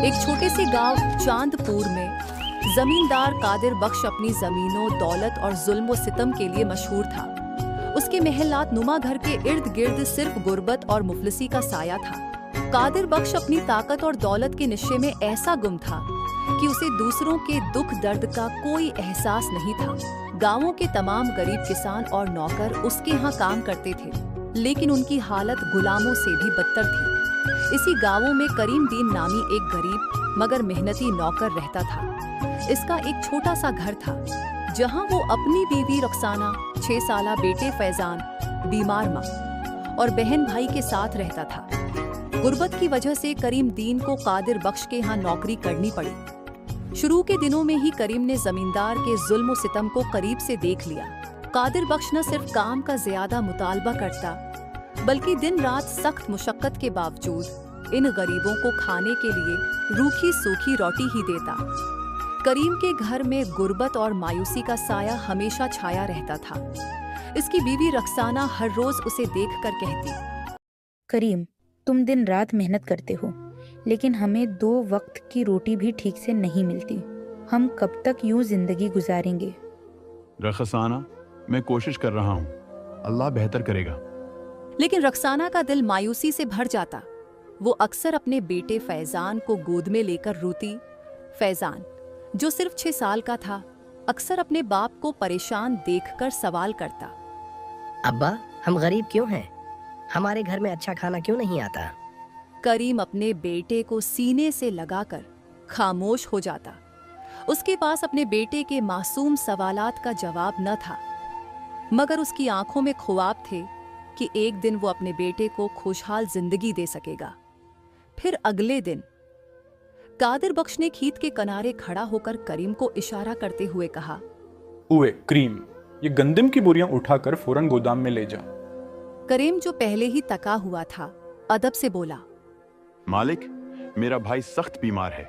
एक छोटे से गांव चांदपुर में जमींदार कादिर बख्श अपनी जमीनों, दौलत और जुल्म व सितम के लिए मशहूर था। उसके महलात नुमा घर के इर्द गिर्द सिर्फ गुर्बत और मुफलिसी का साया था। कादिर बख्श अपनी ताकत और दौलत के नशे में ऐसा गुम था कि उसे दूसरों के दुख दर्द का कोई एहसास नहीं था। गांवों के तमाम गरीब किसान और नौकर उसके यहाँ काम करते थे, लेकिन उनकी हालत गुलामों से भी बदतर थी। इसी गांवों में करीम दीन नामी एक गरीब मगर मेहनती नौकर रहता था। इसका एक छोटा सा घर था जहां वो अपनी बीवी रक्साना, 6 साला बेटे फैजान, बीमार माँ और बहन भाई के साथ रहता था। गुर्बत की वजह से करीम दीन को कादिर बख्श के यहाँ नौकरी करनी पड़ी। शुरू के दिनों में ही करीम ने जमींदार के जुल्म सितम को करीब से देख लिया। कादिर बख्श न सिर्फ काम का ज्यादा मुतालबा करता, बल्कि दिन रात सख्त मुशक्कत के बावजूद इन गरीबों को खाने के लिए रूखी सूखी रोटी ही देता। करीम के घर में गुर्बत और मायूसी का साया हमेशा छाया रहता था। इसकी बीवी रक्साना हर रोज उसे देखकर कहती, करीम, तुम दिन रात मेहनत करते हो, लेकिन हमें 2 वक्त की रोटी भी ठीक से नहीं मिलती। हम कब तक यूं जिंदगी गुजारेंगे? रक्साना, मैं कोशिश कर रहा हूँ, अल्लाह बेहतर करेगा। लेकिन रक्साना का दिल मायूसी से भर जाता। वो अक्सर अपने बेटे फैजान को गोद में लेकर रोती। फैजान, जो सिर्फ 6 साल का था, अक्सर अपने बाप को परेशान देखकर सवाल करता, अब्बा, हम गरीब क्यों हैं? हमारे घर में अच्छा खाना क्यों नहीं आता? करीम अपने बेटे को सीने से लगाकर खामोश हो जाता। उसके पास अपने बेटे के मासूम सवालात का जवाब न था, मगर उसकी आंखों में ख्वाब थे कि एक दिन वो अपने बेटे को खुशहाल जिंदगी दे सकेगा। फिर अगले दिन कादिर बख्श ने खीत के किनारे खड़ा होकर करीम को इशारा करते हुए कहा, ओए करीम, ये गंदम की बोरियां उठाकर फौरन गोदाम में ले जा। करीम, जो पहले ही तका हुआ था, अदब से बोला, मालिक, मेरा भाई सख्त बीमार है।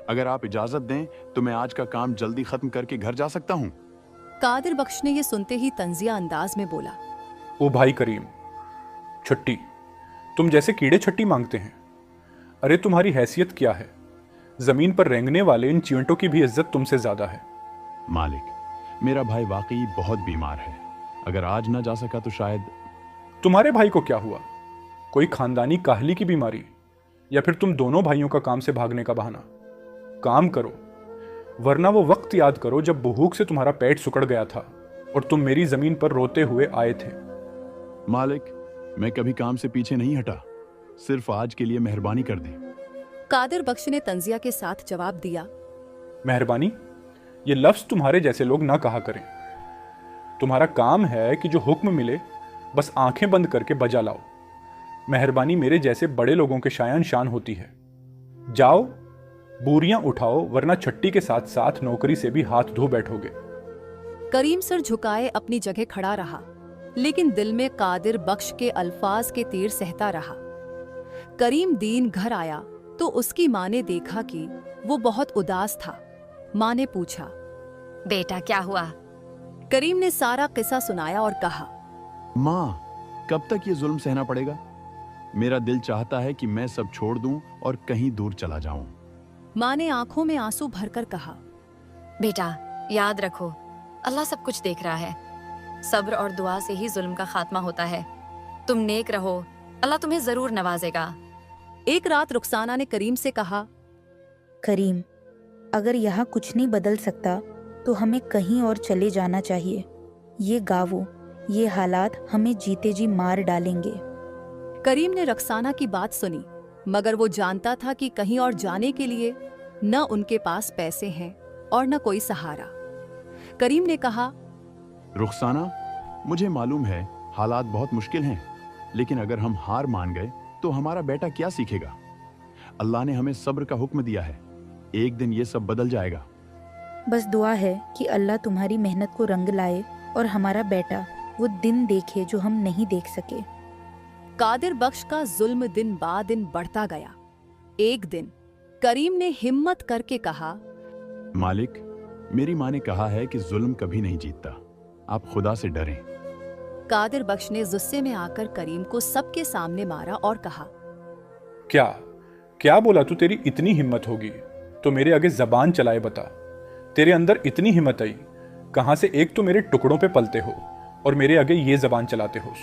अगर आप इजाजत दें तो मैं आज का काम जल्दी खत्म करके घर जा सकता हूँ। कादिर बख्श ने ये सुनते ही तंजिया अंदाज में बोला, ओ भाई करीम, छुट्टी, तुम जैसे कीड़े छट्टी मांगते हैं। अरे तुम्हारी हैसियत क्या है? जमीन पर रेंगने वाले इन चींटों की भी इज्जत तुमसे ज्यादा है। मालिक, मेरा भाई वाकई बहुत बीमार है। अगर आज ना जा सका तो शायद। तुम्हारे भाई को क्या हुआ? कोई खानदानी काहली की बीमारी, या फिर तुम दोनों भाइयों का काम से भागने का बहाना? काम करो, वरना वो वक्त याद करो जब भूख से तुम्हारा पेट सुकड़ गया था और तुम मेरी जमीन पर रोते हुए आए थे। मालिक, मैं कभी काम से पीछे नहीं हटा, सिर्फ आज के लिए मेहरबानी कर दें। कादिर बख्श ने तंजिया के साथ जवाब दिया, मेहरबानी, ये लफ्ज तुम्हारे जैसे लोग ना कहा करें। तुम्हारा काम है कि जो हुक्म मिले बस आंखें बंद करके बजा लाओ। मेहरबानी मेरे जैसे बड़े लोगों के शायान शान होती है। जाओ, बोरियां उठाओ, वरना छट्टी के साथ साथ नौकरी से भी हाथ धो बैठोगे। करीम सर झुकाए अपनी जगह खड़ा रहा, लेकिन दिल में कादिर बख्श के अल्फाज के तीर सहता रहा। करीम दीन घर आया तो उसकी माँ ने देखा कि वो बहुत उदास था। माँ ने पूछा, बेटा क्या हुआ? करीम ने सारा किस्सा सुनाया और कहा, माँ, कब तक ये जुल्म सहना पड़ेगा? मेरा दिल चाहता है कि मैं सब छोड़ दूं और कहीं दूर चला जाऊं। माँ ने आंखों में आंसू भरकर कहा, बेटा, याद रखो, अल्लाह सब कुछ देख रहा है। सब्र और दुआ से ही जुल्म का खात्मा होता है। तुम नेक रहो, अल्लाह तुम्हें जरूर नवाजेगा। एक रात रुखसाना ने करीम से कहा, करीम, अगर यहाँ कुछ नहीं बदल सकता तो हमें कहीं और चले जाना चाहिए। ये गाँवों, ये हालात हमें जीते जी मार डालेंगे। करीम ने रुखसाना की बात सुनी, मगर वो जानता था कि कहीं और जाने के लिए न उनके पास पैसे हैं और न कोई सहारा। करीम ने कहा, रुखसाना, मुझे मालूम है हालात बहुत मुश्किल हैं, लेकिन अगर हम हार मान गए तो हमारा बेटा क्या सीखेगा? अल्लाह ने हमें सब्र का हुक्म दिया है, एक दिन ये सब बदल जाएगा। बस दुआ है कि अल्लाह तुम्हारी मेहनत को रंग लाए और हमारा बेटा वो दिन देखे जो हम नहीं देख सके। कादिर बख्श का जुल्म दिन बा दिन बढ़ता गया। एक दिन करीम ने हिम्मत करके कहा, मालिक, मेरी माँ ने कहा है कि जुल्म कभी नहीं जीतता, आप खुदा से डरें। कादिर बख्श ने गुस्से में आकर करीम को सबके सामने मारा और कहा, क्या क्या बोला तू? तेरी इतनी हिम्मत होगी तो मेरे आगे जबान चलाए बता। तेरे अंदर इतनी हिम्मत आई कहां से? एक तो मेरे टुकड़ों पे पलते हो और मेरे आगे ये जबान चलाते हो।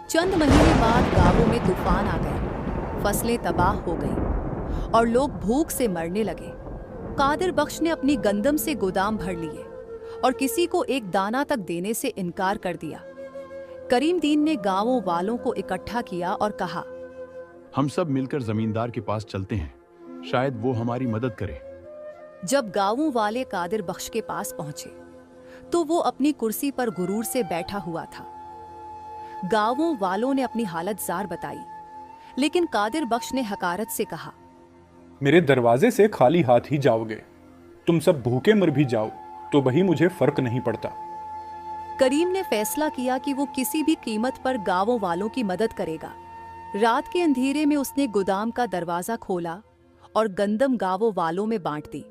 चंद महीने बाद गांवों में तूफान आ गया, फसलें तबाह हो गईं और लोग भूख से मरने लगे। कादिर बख्श ने अपनी गंदम से गोदाम भर लिए और किसी को एक दाना तक देने से इनकार कर दिया। करीम दीन ने गांवों वालों को इकट्ठा किया और कहा, हम सब मिलकर जमींदार के पास चलते हैं, शायद वो हमारी मदद करे। जब गांवों वाले कादिर बख्श के पास पहुंचे तो वो अपनी कुर्सी पर गुरूर से बैठा हुआ था। गांवों वालों ने अपनी हालत जार बताई, लेकिन कादिर बख्श ने हकारत से कहा, मेरे दरवाजे से खाली हाथ ही जाओगे। तुम सब भूखे मर भी जाओ तो वही मुझे फर्क नहीं पड़ता। करीम ने फैसला किया कि वो किसी भी कीमत पर गांवों वालों की मदद करेगा। रात के अंधेरे में उसने गोदाम का दरवाजा खोला और गंदम गांवों वालों में बांट दी।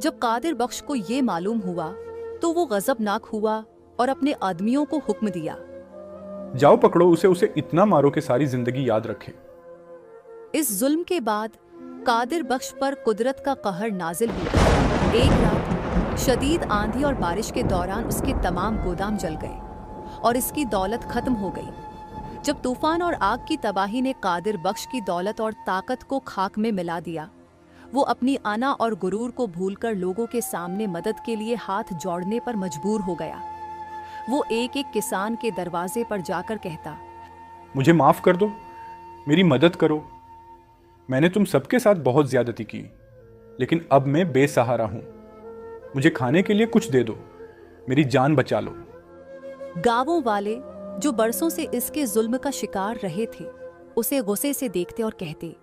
जब कादिर बख्श को ये मालूम हुआ तो वो गजबनाक हुआ और अपने आदमियों को हुक्म दिया, जाओ पकड़ो उसे इतना मारो कि सारी जिंदगी याद रखे। इस जुल्म के बाद कादिर बख्श पर कुदरत का कहर नाजिल हुआ। एक रात शदीद आंधी और बारिश के दौरान उसके तमाम गोदाम जल गए और इसकी दौलत खत्म हो गई। जब तूफान और आग की तबाही ने कादिर बख्श की दौलत और ताकत को खाक में मिला दिया, वो अपनी आना और गुरूर को भूलकर लोगों के सामने मदद के लिए हाथ जोड़ने पर मजबूर हो गया। वो एक एक किसान के दरवाजे पर जाकर कहता, मुझे माफ कर दो, मेरी मदद करो। मैंने तुम सबके साथ बहुत ज्यादती की, लेकिन अब मैं बेसहारा हूं। मुझे खाने के लिए कुछ दे दो, मेरी जान बचा लो। गांवों वाले जो बरसों से इसके जुल्म का शिकार रहे थे, उसे गुस्से से देखते और कहते,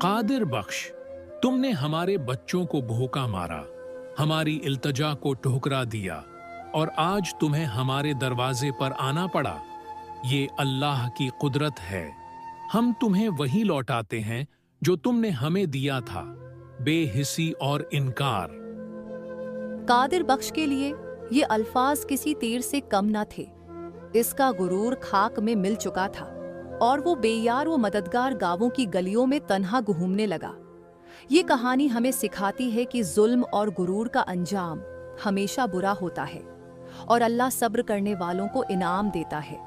कादिर बख्श, तुमने हमारे बच्चों को भूखा मारा, हमारी इल्तजा को ठुकरा दिया और आज तुम्हें हमारे दरवाजे पर आना पड़ा। ये अल्लाह की कुदरत है। हम तुम्हें वही लौटाते हैं जो तुमने हमें दिया था, बेहिसी और इनकार। कादिर बख्श के लिए ये अल्फाज किसी तीर से कम न थे। इसका गुरूर खाक में मिल चुका था और वो बेयार व मददगार गांवों की गलियों में तन्हा घूमने लगा। ये कहानी हमें सिखाती है कि जुल्म और गुरूर का अंजाम हमेशा बुरा होता है और अल्लाह सब्र करने वालों को इनाम देता है।